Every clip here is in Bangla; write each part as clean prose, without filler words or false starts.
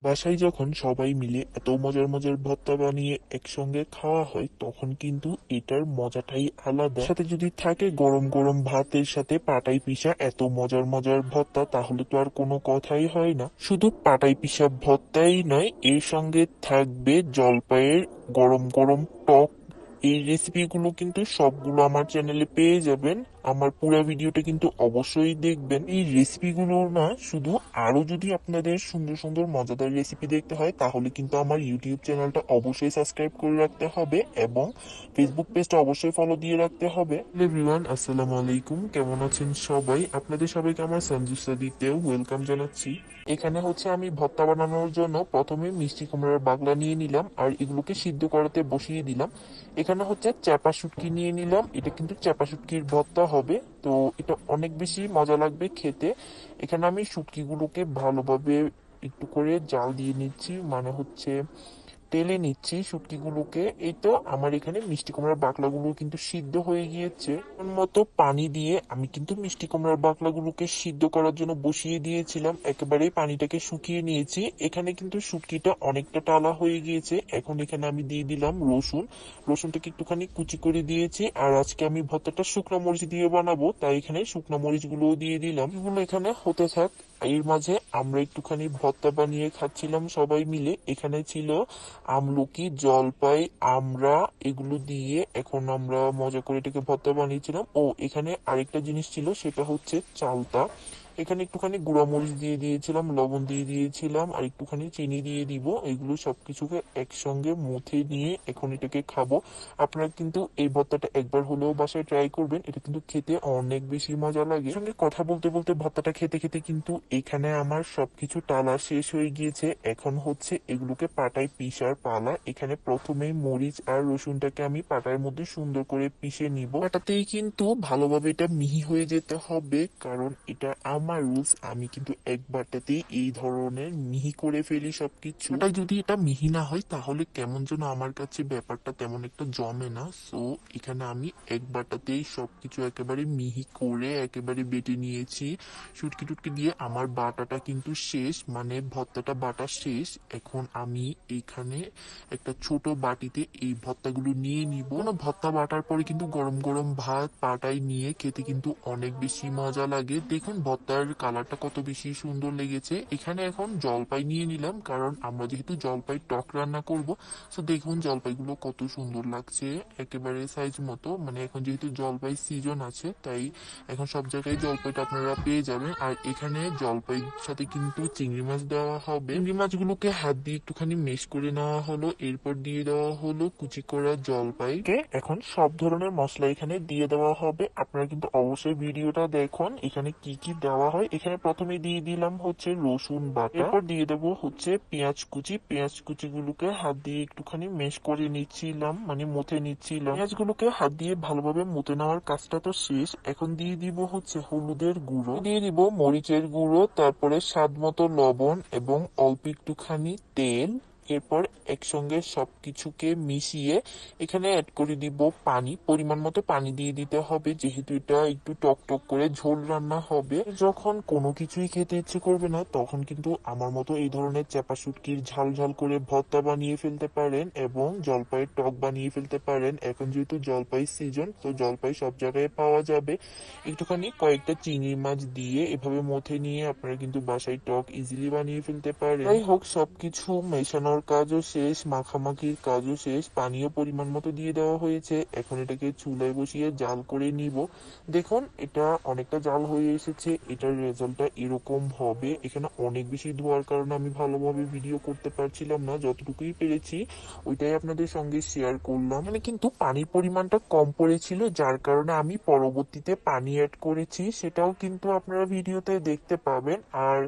বাসায় যখন সবাই মিলে এত মজার মজার ভর্তা বানিয়ে একসঙ্গে খাওয়া হয় তখন কিন্তু এটার মজাটাই আলাদা। সাথে যদি থাকে গরম গরম ভাতের সাথে পাটাই পিষা এত মজার মজার ভর্তা, তাহলে তো আর কোনো কথাই হয় না। শুধু পাটাই পিষা ভর্তাই নয়, এর সঙ্গে থাকবে জলপাইয়ের গরম গরম টক। এই রেসিপিগুলো কিন্তু সবগুলো আমার চ্যানেলে পেয়ে যাবেন। আমার পুরো ভিডিওটা কিন্তু অবশ্যই দেখবেন। এই রেসিপিগুলো না শুধু, আরো যদি আপনাদের সুন্দর সুন্দর মজাদার রেসিপি দেখতে হয় তাহলে কিন্তু আমার ইউটিউব চ্যানেলটা অবশ্যই সাবস্ক্রাইব করে রাখতে হবে এবং ফেসবুক পেজটা অবশ্যই ফলো দিয়ে রাখতে হবে। এভরিওয়ান, আসসালামু আলাইকুম, কেমন আছেন সবাই? আপনাদের সবাইকে আমার সঞ্জু সাদিতেও ওয়েলকাম জানাচ্ছি। এখানে হচ্ছে আমি ভর্তা বানানোর জন্য প্রথমে মিষ্টি কুমড়ার বাগলা নিয়ে নিলাম আর এগুলোকে সিদ্ধ করাতে বসিয়ে দিলাম। এখানে হচ্ছে চাপা শুটকি নিয়ে নিলাম, এটা কিন্তু চাপা শুটকির ভর্তা হবে। তো এটা অনেক বেশি মজা লাগবে খেতে। এখানে আমি শুটকিগুলোকে ভালোভাবে একটু করে জাল দিয়ে নিচ্ছি, মানে হচ্ছে তেলে নিচ্ছি শুটকিগুলোকে। এই তো আমার এখানে মিষ্টি কুমড়ার বাকলাগুলো কিন্তু সিদ্ধ হয়ে গিয়েছে। মতো পানি দিয়ে আমি কিন্তু মিষ্টি কুমড়ার বাকলাগুলোকে সিদ্ধ করার জন্য বসিয়ে দিয়েছিলাম, একেবারে পানিটাকে শুকিয়ে নিয়েছি। এখানে কিন্তু শুটকিটা অনেকটা টালা হয়ে গিয়েছে। এখন এখানে আমি দিয়ে দিলাম রসুন। রসুনটাকে একটুখানি কুচি করে দিয়েছি। আর আজকে আমি ভর্তাটা শুকনো মরিচ দিয়ে বানাবো, তাই এখানে শুকনো মরিচ গুলো দিয়ে দিলাম। এগুলো এখানে হতে থাক। এর মাঝে আমরা একটুখানি ভর্তা বানিয়ে খাচ্ছিলাম সবাই মিলে। এখানে ছিল আমলকি, জলপাই, আমড়া, এগুলো দিয়ে এখন আমরা মজা করে এটাকে ভর্তা বানিয়েছিলাম। ও এখানে আরেকটা জিনিস ছিল, সেটা হচ্ছে চালতা। এখানে একটুখানি গুঁড়া মরিচ দিয়ে দিয়েছিলাম, লবণ দিয়ে দিয়েছিলাম আর একটুখানি চিনি দিয়ে দিব। এগুলো সবকিছুকে একসঙ্গে মুথে নিয়ে এখন এটাকে খাবো। আপনারা কিন্তু এই ভর্তাটা একবার হলেও বাসায় ট্রাই করবেন, এটা কিন্তু খেতে অনেক বেশি মজা লাগে। সঙ্গে কথা বলতে বলতে ভর্তাটা খেতে খেতে কিন্তু এখানে আমার সবকিছু টালা শেষ হয়ে গিয়েছে। এখন হচ্ছে এগুলোকে পাটায় পিষার পালা। এখানে প্রথমেই মরিচ আর রসুনটাকে আমি পাটার মধ্যে সুন্দর করে পিষে নিব। পাটাতেই কিন্তু ভালোভাবে এটা মিহি হয়ে যেতে হবে, কারণ এটা আমার রুলস। আমি কিন্তু একবারটাতেই এই ধরনের মিহি করে ফেলি সবকিছু। তাই যদি এটা মিহি না হয় তাহলে কেমন যেন আমার কাছে ব্যাপারটা তেমন একটা জমে না। সো এখানে আমি একবারটাতেই সবকিছু একেবারে মিহি করে একেবারে বেটে নিয়েছি। শুটকি টুটকি দিয়ে আমার বাটাটা কিন্তু শেষ, মানে ভর্তাটা বাটা শেষ। এখন আমি এইখানে একটা ছোট বাটিতে এই ভর্তাগুলো নিয়ে নিব। কোনো ভর্তা বাটার পরে কিন্তু গরম গরম ভাত পাটায় নিয়ে খেতে কিন্তু অনেক বেশি মজা লাগে। দেখুন ভর্তার কালারটা কত বেশি সুন্দর লেগেছে। এখানে এখন জলপাই নিয়ে নিলাম, কারণ আমরা যেহেতু জলপাই টক রান্না করব। তো দেখুন জলপাইগুলো কত সুন্দর লাগছে, একেবারে সাইজ মতো। মানে এখন যেহেতু জলপাই সিজন আছে, তাই এখন সব জায়গায় জলপাইটা আপনারা পেয়ে যাবেন। আর এখানে জলপাইয়ের সাথে কিন্তু চিংড়ি মাছ দেওয়া হবে। চিংড়ি মাছগুলোকে হাত দিয়ে একটুখানি মেশ করে নেওয়া হলো, এরপর দিয়ে দেওয়া হলো কুচি করা জলপাই। এখন সব ধরনের মশলা এখানে দিয়ে দেওয়া হবে। আপনারা কিন্তু অবশ্যই ভিডিওটা দেখুন এখানে কি কি দেওয়া হয়। এখানে প্রথমে দিয়ে দিলাম হচ্ছে রসুন বাটা, এরপর দিয়ে দেবো হচ্ছে পেঁয়াজ কুচি। পেঁয়াজ কুচি গুলোকে হাত দিয়ে একটুখানি মেশ করে নিচ্ছিলাম, মানে মুথে নিচ্ছিলাম। পেঁয়াজ গুলোকে হাত দিয়ে ভালোভাবে মুথে নেওয়ার কাজটা তো শেষ। এখন দিয়ে দিব হচ্ছে হলুদের গুঁড়ো, দিয়ে দিব মরিচের গুঁড়ো, তারপরে স্বাদ মতো লবণ এবং অল্প একটুখানি তেল। এরপর একসঙ্গে সবকিছুকে মিশিয়ে এখানে অ্যাড করে দিব পানি। পরিমাণ মতো পানি দিয়ে দিতে হবে, যেহেতু এটা একটু টক টক করে ঝোল রান্না হবে। যখন কোনো কিছুই খেতে ইচ্ছে করবে না তখন কিন্তু আমার মতো এই ধরনের চাপা শুটকির ঝাল ঝাল করে ভর্তা বানিয়ে ফেলতে পারেন এবং জলপাইয়ের টক বানিয়ে ফেলতে পারেন। এখন যেহেতু জলপাই সিজন, তো জলপাই সব জায়গায় পাওয়া যাবে। একটুখানি কয়েকটা চিংড়ি মাছ দিয়ে এভাবে মথে নিয়ে আপনারা কিন্তু বাসায় টক ইজিলি বানিয়ে ফেলতে পারেন। যাই হোক, সবকিছু মেশানোর কাজও শেষ, মাখামাখির কাজও শেষ, পানিও পরিমাণ মতো দিয়ে দেওয়া হয়েছে। এখন এটাকে চুলায় বসিয়ে জাল করে নিব। দেখুন এটা অনেকটা জাল হয়ে এসেছে, এটার রেজাল্টটা এরকম হবে। এখানে অনেক বেশি ধোয়ার কারণে আমি ভালোভাবে ভিডিও করতে পারছিলাম না, যতটুকুই পেরেছি ওইটাই আপনাদের সঙ্গে শেয়ার করলাম। মানে কিন্তু পানির পরিমাণটা কম পড়েছিল, যার কারণে আমি পরবর্তীতে পানি অ্যাড করেছি, সেটাও কিন্তু আপনারা ভিডিওতে দেখতে পাবেন। আর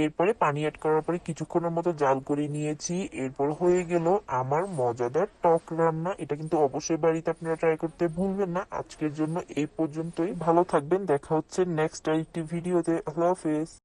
এরপরে পানি অ্যাড করার পরে কিছুক্ষণের মতো জাল করে নিয়েছি। এরপর হয়ে গেল আমার মজাদার টক রান্না। এটা কিন্তু অবশ্যই বাড়িতে আপনারা ট্রাই করতে ভুলবেন না। আজকের জন্য এই পর্যন্তই, ভালো থাকবেন, দেখা হচ্ছে নেক্সট আরেকটি ভিডিওতে। আল্লাহ হাফেজ।